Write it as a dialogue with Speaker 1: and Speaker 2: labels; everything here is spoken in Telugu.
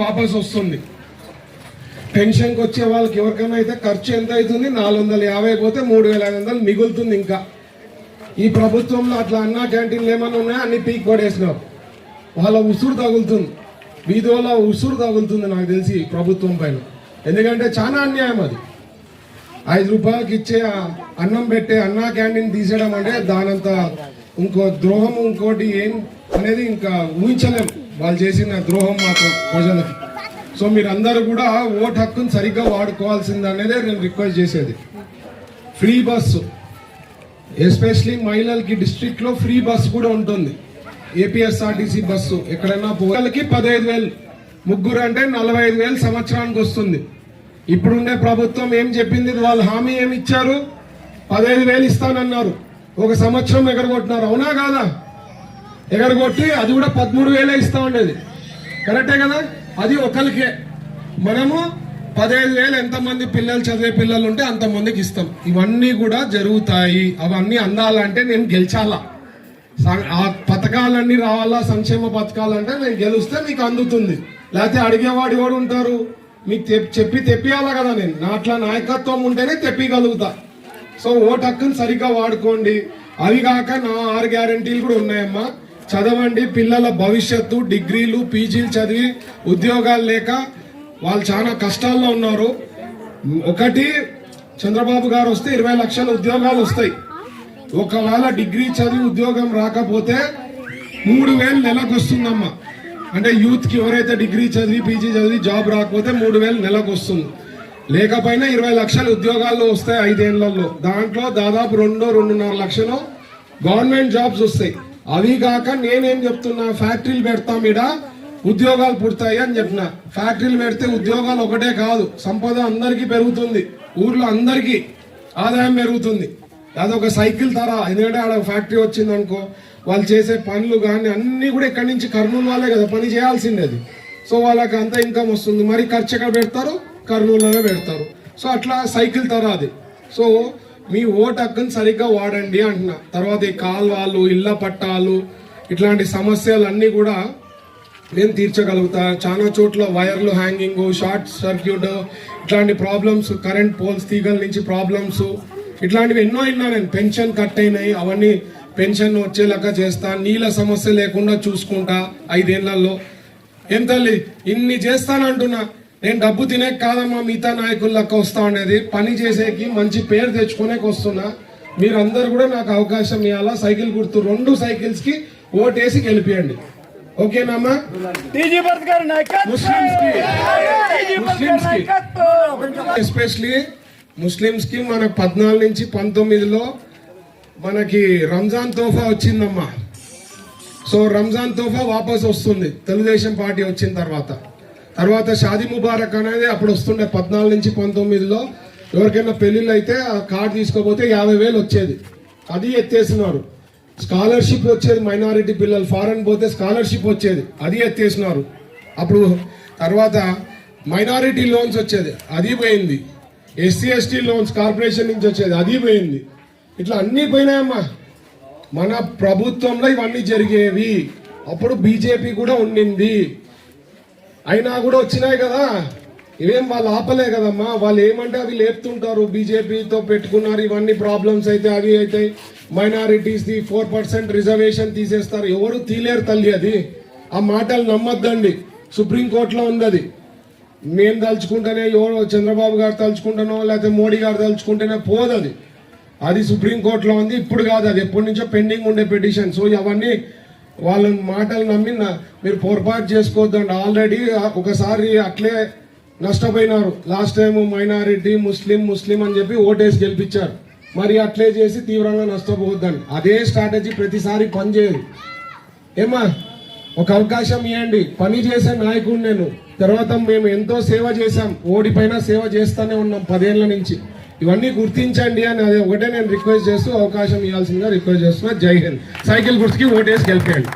Speaker 1: వాపస్ వస్తుంది. పెన్షన్కి వచ్చే వాళ్ళకి ఎవరికైనా అయితే ఖర్చు ఎంత అవుతుంది? 450 పోతే 3500 మిగులుతుంది. ఇంకా ఈ ప్రభుత్వంలో అట్లా అన్నా క్యాంటీన్లు ఏమైనా ఉన్నాయో అన్ని పీక్ పడేసినారు. వాళ్ళ ఉసురు తగులుతుంది, వీధిలో ఉసురు తగులుతుంది నాకు తెలిసి ప్రభుత్వం పైన. ఎందుకంటే చాలా అన్యాయం అది. 5 రూపాయలకి ఇచ్చే అన్నం పెట్టే అన్నా క్యాంటీన్ తీసేయడం అంటే దానంత ఇంకో ద్రోహం ఇంకోటి ఏం అనేది ఇంకా ఊహించలేం. వాళ్ళు చేసిన ద్రోహం మాత్రం ప్రజలకి. సో మీరందరూ కూడా ఓటు హక్కును సరిగ్గా వాడుకోవాల్సింది అనేదే నేను రిక్వెస్ట్ చేసేది. ఫ్రీ బస్సు, ఎస్పెషలీ మహిళలకి డిస్ట్రిక్ట్లో ఫ్రీ బస్సు కూడా ఉంటుంది. ఏపీఎస్ఆర్టీసీ బస్సు ఎక్కడైనా పోలకి 15,000, ముగ్గురు అంటే 45,000 సంవత్సరానికి వస్తుంది. ఇప్పుడుండే ప్రభుత్వం ఏం చెప్పింది? వాళ్ళు హామీ ఏమి ఇచ్చారు? 15,000 ఇస్తానన్నారు. ఒక సంవత్సరం ఎగరగొట్టినారు. అవునా కాదా? ఎగరగొట్టి అది కూడా 13,000 ఇస్తా ఉండేది. కరెక్టే కదా? అది ఒకరికే. మనము 15,000 ఎంతమంది పిల్లలు చదివే పిల్లలు ఉంటే అంతమందికి ఇస్తాం. ఇవన్నీ కూడా జరుగుతాయి. అవన్నీ అందాలంటే నేను గెలిచాలా, ఆ పథకాలన్నీ రావాలా, సంక్షేమ పథకాలంటే నేను గెలిస్తే మీకు అందుతుంది. లేకపోతే అడిగేవాడు ఎవడు ఉంటారు? మీకు చెప్పి తెప్పియాలా కదా. నేను నాట్లా నాయకత్వం ఉంటేనే తెప్పిగలుగుతా. సో ఓటు హక్కును సరిగ్గా వాడుకోండి. అవి కాక నా 6 గ్యారంటీలు కూడా ఉన్నాయమ్మా. చదవండి. పిల్లల భవిష్యత్తు, డిగ్రీలు పీజీలు చదివి ఉద్యోగాలు లేక వాళ్ళు చాలా కష్టాల్లో ఉన్నారు. ఒకటి, చంద్రబాబు గారు వస్తే 20 లక్షల ఉద్యోగాలు వస్తాయి. ఒకవేళ డిగ్రీ చదివి ఉద్యోగం రాకపోతే 3,000 నెలకు వస్తుందమ్మా. అంటే యూత్ కి ఎవరైతే డిగ్రీ చదివి పీజీ చదివి జాబ్ రాకపోతే 3,000 నెలకు వస్తుంది. లేకపోయినా 20 లక్షల ఉద్యోగాల్లో వస్తాయి 5 ఏళ్లలో. దాంట్లో దాదాపు 2-2.5 లక్షలు గవర్నమెంట్ జాబ్స్ వస్తాయి. అవి కాక నేనేం చెప్తున్నా, ఫ్యాక్టరీలు పెడతాం, ఇడ ఉద్యోగాలు పుడతాయి అని చెప్పిన. ఫ్యాక్టరీలు పెడితే ఉద్యోగాలు ఒకటే కాదు, సంపద అందరికీ పెరుగుతుంది, ఊర్లో అందరికీ ఆదాయం పెరుగుతుంది. అదొక సైకిల్ తరా. ఎందుకంటే ఆడ ఫ్యాక్టరీ వచ్చింది అనుకో, వాళ్ళు చేసే పనులు కానీ అన్ని కూడా ఇక్కడి నుంచి కర్నూలు వాళ్ళే కదా పని చేయాల్సిండేది. సో వాళ్ళకి అంత ఇన్కమ్ వస్తుంది. మరి ఖర్చు ఎక్కడ పెడతారు? కర్నూలులోనే పెడతారు. సో అట్లా సైకిల్ తరా అది. సో మీ ఓటు హక్కును సరిగ్గా వాడండి అంటున్నా. తర్వాత ఈ కాల్వాలు, ఇళ్ల పట్టాలు, ఇట్లాంటి సమస్యలన్నీ కూడా నేను తీర్చగలుగుతా. చాలా చోట్ల వైర్లు హ్యాంగింగ్, షార్ట్ సర్క్యూట్, ఇట్లాంటి ప్రాబ్లమ్స్, కరెంట్ పోల్స్ తీగల నుంచి ప్రాబ్లమ్స్, ఇట్లాంటివి ఎన్నో విన్నా నేను. పెన్షన్ కట్ అయినాయి, అవన్నీ పెన్షన్ వచ్చేలాగా చేస్తా. నీళ్ళ సమస్య లేకుండా చూసుకుంటా 5 ఏళ్లలో. ఏం తల్లి ఇన్ని చేస్తానంటున్నా. నేను డబ్బు తినేకి కాదమ్మా మిగతా నాయకుల్లోకి వస్తా ఉండేది, పని చేసేకి మంచి పేరు తెచ్చుకునేకి వస్తున్నా. మీరందరూ కూడా నాకు అవకాశం ఇవ్వాలా. సైకిల్ గుర్తు 2 సైకిల్స్ కి ఓటేసి గెలిపియండి. ఓకేనామ్మా? ఎస్పెషలీ ముస్లిమ్స్ కి మన 14 నుంచి 19లో మనకి రంజాన్ తోఫా వచ్చిందమ్మా. సో రంజాన్ తోఫా వాపస్ వస్తుంది తెలుగుదేశం పార్టీ వచ్చిన తర్వాత షాదీ ముబారక్ అనేది అప్పుడు వస్తుండే 14 నుంచి 19లో. ఎవరికైనా పెళ్లిళ్ళు అయితే ఆ కార్డు తీసుకోపోతే 50,000 వచ్చేది. అది ఎత్తేసినారు. స్కాలర్షిప్ వచ్చేది, మైనారిటీ పిల్లలు ఫారెన్ పోతే స్కాలర్షిప్ వచ్చేది, అది ఎత్తేసినారు. అప్పుడు తర్వాత మైనారిటీ లోన్స్ వచ్చేది, అది పోయింది. SC/ST లోన్స్ కార్పొరేషన్ నుంచి వచ్చేది, అది పోయింది. ఇట్లా అన్నీ పోయినాయమ్మా. మన ప్రభుత్వంలో ఇవన్నీ జరిగేవి. అప్పుడు బీజేపీ కూడా ఉండింది, అయినా కూడా వచ్చినాయి కదా. ఇవేం వాళ్ళు ఆపలే కదమ్మా. వాళ్ళు ఏమంటే అవి లేపుతుంటారు. బీజేపీతో పెట్టుకున్నారు, ఇవన్నీ ప్రాబ్లమ్స్ అయితే అవి అయితే. మైనారిటీస్ ది 4% రిజర్వేషన్ తీసేస్తారు. ఎవరు తీలేరు తల్లి. అది ఆ మాటలు నమ్మొద్దండి. సుప్రీంకోర్టులో ఉంది అది. మేము తలుచుకుంటేనే, ఎవరో చంద్రబాబు గారు తలుచుకుంటానో లేకపోతే మోడీ గారు తలుచుకుంటేనే పోదు అది. అది సుప్రీంకోర్టులో ఉంది, ఇప్పుడు కాదు. అది ఎప్పటి నుంచో పెండింగ్ ఉండే పిటిషన్. సో అవన్నీ వాళ్ళ మాటలు నమ్మి మీరు పొరపాటు చేసుకోవద్దండి. ఆల్రెడీ ఒకసారి అట్లే నష్టపోయినారు. లాస్ట్ టైం మైనారిటీ ముస్లిం అని చెప్పి ఓటేసి గెలిపించారు. మరి అట్లే చేసి తీవ్రంగా నష్టపోవద్దండి. అదే స్ట్రాటజీ ప్రతిసారి పనిచేయదు. ఏమా, ఒక అవకాశం ఇవ్వండి. పని చేసే నాయకుడు నేను. తర్వాత మేము ఎంతో సేవ చేశాం, ఓడిపైన సేవ చేస్తూనే ఉన్నాం 10 ఏళ్ల నుంచి. ఇవన్నీ గుర్తించండి అని అదే ఒకటే నేను రిక్వెస్ట్ చేస్తూ అవకాశం ఇవ్వాల్సిందిగా రిక్వెస్ట్ చేస్తున్నా. జై హింద్. సైకిల్ గుర్తుకి ఓటేసి గెలిపేయండి.